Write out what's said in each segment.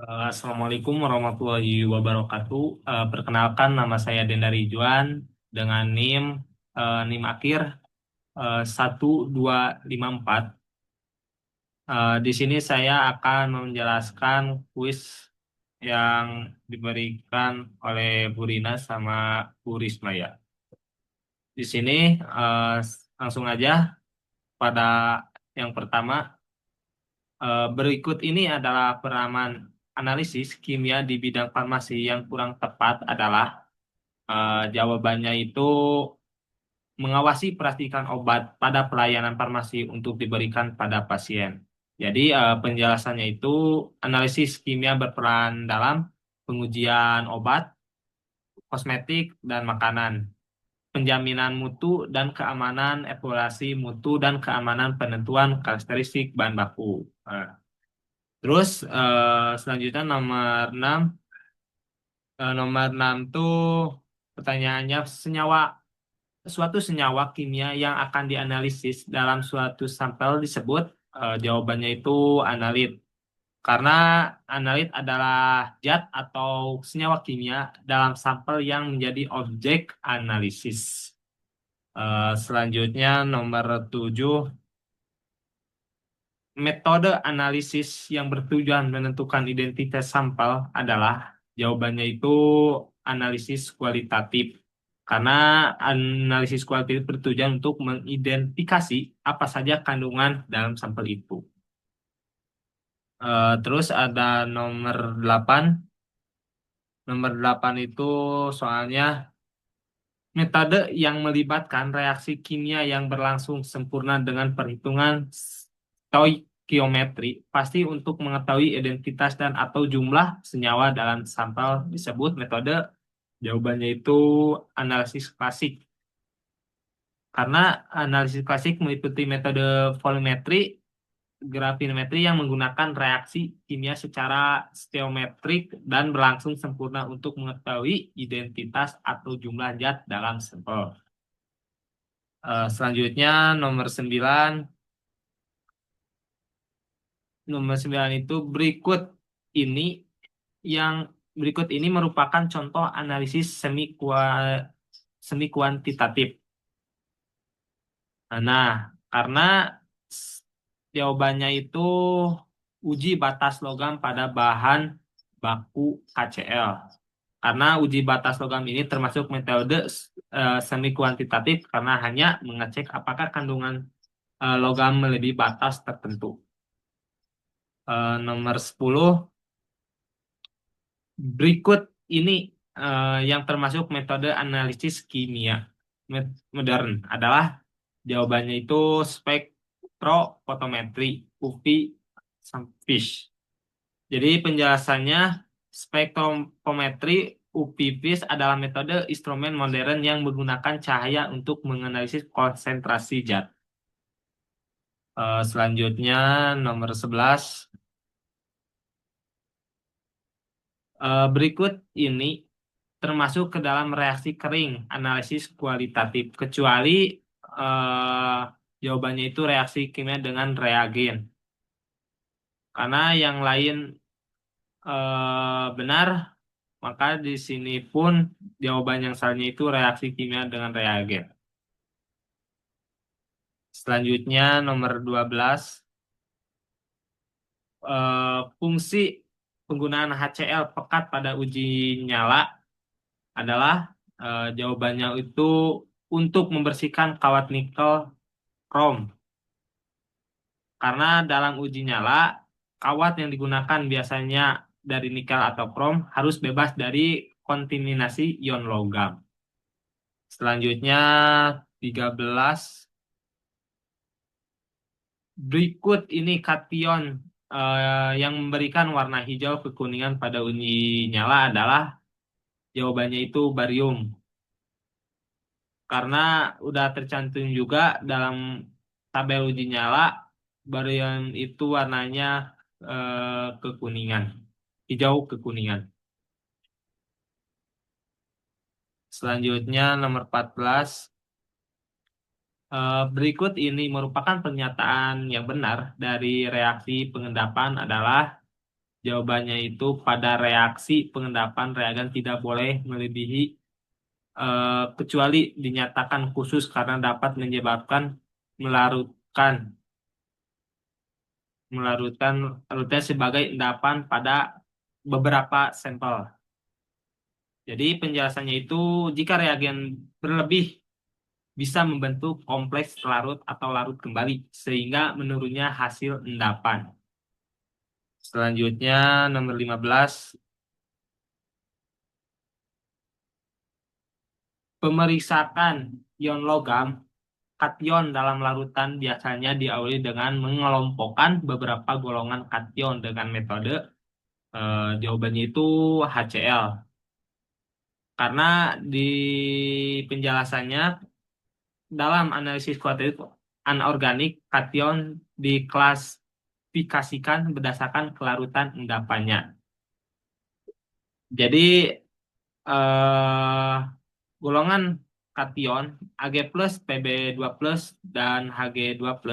Assalamualaikum warahmatullahi wabarakatuh. Perkenalkan nama saya Dendari Juan dengan NIM akhir 1254. Di sini saya akan menjelaskan kuis yang diberikan oleh Bu Rina sama Bu Risma ya. Di sini langsung aja pada yang pertama. Berikut ini adalah peramaan analisis kimia di bidang farmasi yang kurang tepat adalah jawabannya itu mengawasi perhatikan obat pada pelayanan farmasi untuk diberikan pada pasien. Jadi penjelasannya itu analisis kimia berperan dalam pengujian obat, kosmetik, dan makanan, penjaminan mutu dan keamanan, evaluasi mutu dan keamanan penentuan karakteristik bahan baku. Terus selanjutnya nomor 6 tuh pertanyaannya suatu senyawa kimia yang akan dianalisis dalam suatu sampel disebut jawabannya itu analit. Karena analit adalah zat atau senyawa kimia dalam sampel yang menjadi objek analisis. Selanjutnya nomor 7, metode analisis yang bertujuan menentukan identitas sampel adalah jawabannya itu analisis kualitatif. Karena analisis kualitatif bertujuan untuk mengidentifikasi apa saja kandungan dalam sampel itu. Terus ada nomor 8. Nomor 8 itu soalnya metode yang melibatkan reaksi kimia yang berlangsung sempurna dengan perhitungan stoikiometri pasti untuk mengetahui identitas dan atau jumlah senyawa dalam sampel disebut metode jawabannya itu analisis klasik. Karena analisis klasik meliputi metode volumetri, gravimetri yang menggunakan reaksi kimia secara stereometrik dan berlangsung sempurna untuk mengetahui identitas atau jumlah zat dalam sampel. Selanjutnya nomor 9. Nomor 9 itu ini yang berikut ini merupakan contoh analisis semi kuantitatif. Nah, karena jawabannya itu uji batas logam pada bahan baku KCl. Karena uji batas logam ini termasuk metode semi kuantitatif karena hanya mengecek apakah kandungan logam melebihi batas tertentu. Nomor 10, berikut ini yang termasuk metode analisis kimia modern adalah jawabannya itu spektrofotometri, UV, FISH. Jadi penjelasannya spektrometri UV FISH adalah metode instrumen modern yang menggunakan cahaya untuk menganalisis konsentrasi zat. Selanjutnya nomor 11. Berikut ini termasuk ke dalam reaksi kering analisis kualitatif kecuali jawabannya itu reaksi kimia dengan reagen. Karena yang lain benar, maka di sini pun jawaban yang salahnya itu reaksi kimia dengan reagen. Selanjutnya nomor 12. Fungsi penggunaan HCl pekat pada uji nyala adalah jawabannya itu untuk membersihkan kawat nikel krom. Karena dalam uji nyala, kawat yang digunakan biasanya dari nikel atau krom harus bebas dari kontaminasi ion logam. Selanjutnya 13. Berikut ini kation yang memberikan warna hijau kekuningan pada uji nyala adalah jawabannya itu barium. Karena udah tercantum juga dalam tabel uji nyala, barium itu warnanya kekuningan, hijau kekuningan. Selanjutnya nomor 14. Berikut ini merupakan pernyataan yang benar dari reaksi pengendapan adalah Jawabannya itu pada reaksi pengendapan reagen tidak boleh melebihi kecuali dinyatakan khusus karena dapat menyebabkan melarutkan melarutkan larutnya sebagai endapan pada beberapa sampel. Jadi penjelasannya itu jika reagen berlebih bisa membentuk kompleks larut atau larut kembali sehingga menurunnya hasil endapan. Selanjutnya nomor 15, pemeriksaan ion logam kation dalam larutan biasanya diawali dengan mengelompokkan beberapa golongan kation dengan metode jawabannya itu HCl. Karena di penjelasannya dalam analisis kuantitatif anorganik kation diklasifikasikan berdasarkan kelarutan endapannya. Jadi eh, golongan kation Ag+, Pb2+, dan Hg2+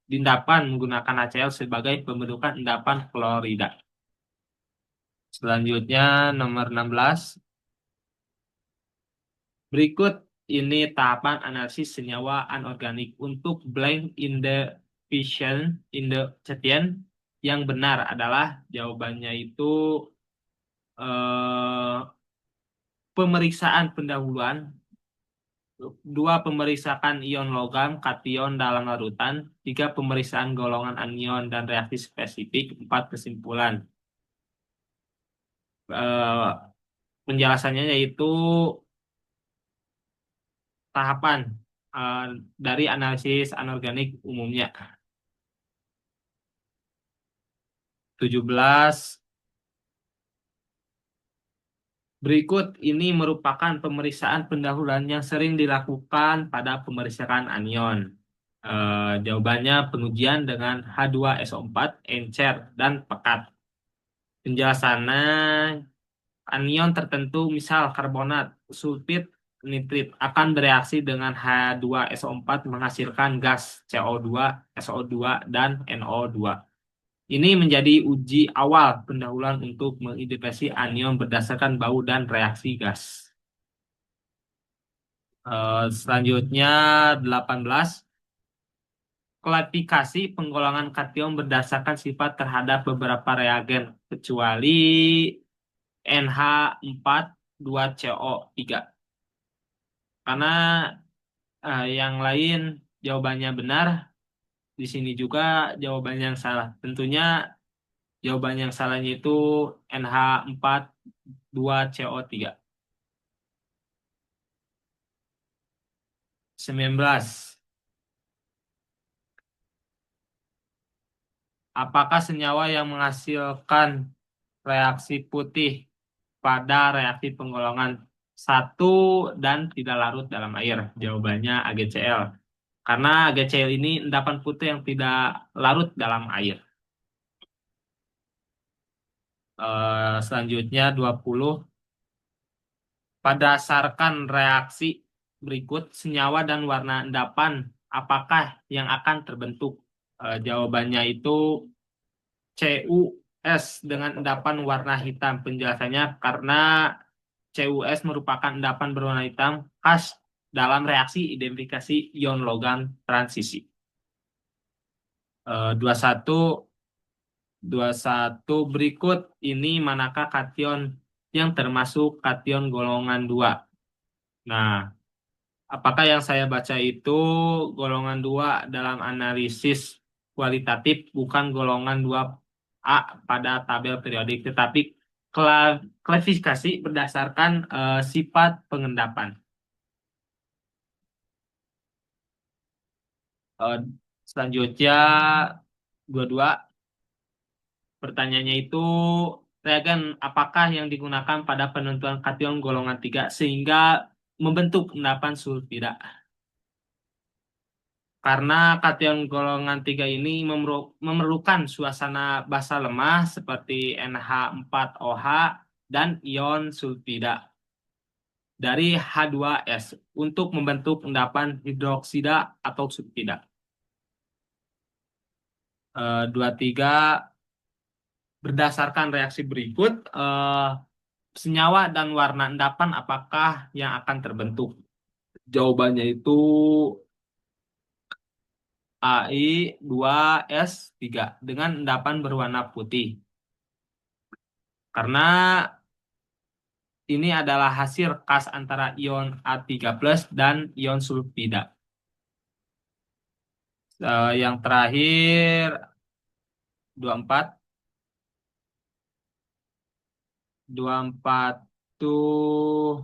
diendapan menggunakan HCl sebagai pembentukan endapan klorida. Selanjutnya nomor 16. Berikut ini tahapan analisis senyawa anorganik untuk blank in the Chatian. Yang benar adalah jawabannya itu eh, pemeriksaan pendahuluan. 2. Pemeriksaan ion logam kation dalam larutan. 3. Pemeriksaan golongan anion dan reaksi spesifik. 4. Kesimpulan. Eh, Penjelasannya yaitu tahapan eh, dari analisis anorganik umumnya. 17. Berikut ini merupakan pemeriksaan pendahuluan yang sering dilakukan pada pemeriksaan anion. Jawabannya pengujian dengan H2SO4, encer, dan pekat. Penjelasannya anion tertentu misal karbonat, sulfit, nitrit akan bereaksi dengan H2SO4 menghasilkan gas CO2, SO2, dan NO2. Ini menjadi uji awal pendahuluan untuk mengidentifikasi anion berdasarkan bau dan reaksi gas. Selanjutnya 18. Klasifikasi penggolongan kation berdasarkan sifat terhadap beberapa reagen kecuali NH4 2CO3. Karena yang lain jawabannya benar, di sini juga jawabannya yang salah. Tentunya jawaban yang salahnya itu NH4 2CO3. 19. Apakah senyawa yang menghasilkan reaksi putih pada reaksi penggolongan satu dan tidak larut dalam air? Jawabannya AgCl. Karena AgCl ini endapan putih yang tidak larut dalam air. Selanjutnya 20. Berdasarkan reaksi berikut, senyawa dan warna endapan apakah yang akan terbentuk? Jawabannya itu CuS dengan endapan warna hitam. Penjelasannya karena CuS merupakan endapan berwarna hitam khas dalam reaksi identifikasi ion logam transisi. 21. Berikut ini manakah kation yang termasuk kation golongan 2? Nah, apakah yang saya baca itu golongan 2 dalam analisis kualitatif bukan golongan 2A pada tabel periodik, tetapi klasifikasi berdasarkan sifat pengendapan. Eh, Selanjutnya 22. Pertanyaannya itu reagen apakah yang digunakan pada penentuan kation golongan 3 sehingga membentuk endapan sulfida? Karena kation golongan 3 ini memerlukan suasana basa lemah seperti NH4OH dan ion sulfida dari H2S untuk membentuk endapan hidroksida atau sulfida. 23. Berdasarkan reaksi berikut, senyawa dan warna endapan apakah yang akan terbentuk? Jawabannya itu Ai2S3 dengan endapan berwarna putih. Karena ini adalah hasil rekas antara ion A3+ dan ion sulfida. Yang terakhir 24. 24 tuh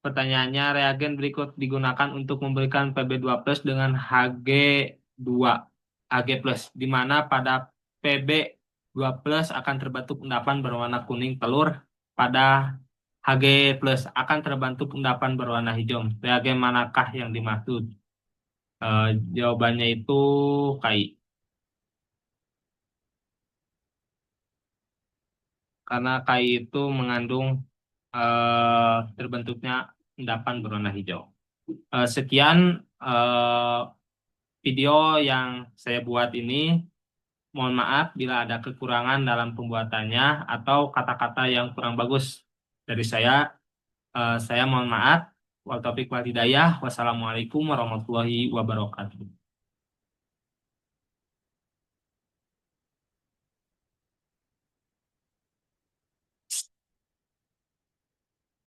pertanyaannya reagen berikut digunakan untuk memberikan Pb2+ dengan Hg2 Hg+, di mana pada Pb2+ akan terbentuk endapan berwarna kuning telur, pada Hg+ akan terbentuk endapan berwarna hijau. Reagen manakah yang dimaksud? Eh, Jawabannya itu KI. Karena KI itu mengandung terbentuknya endapan berwarna hijau. Sekian eh, video yang saya buat ini. Mohon maaf bila ada kekurangan dalam pembuatannya atau kata-kata yang kurang bagus dari saya. Saya mohon maaf. Wal taufiq wal hidayah. Wassalamualaikum warahmatullahi wabarakatuh.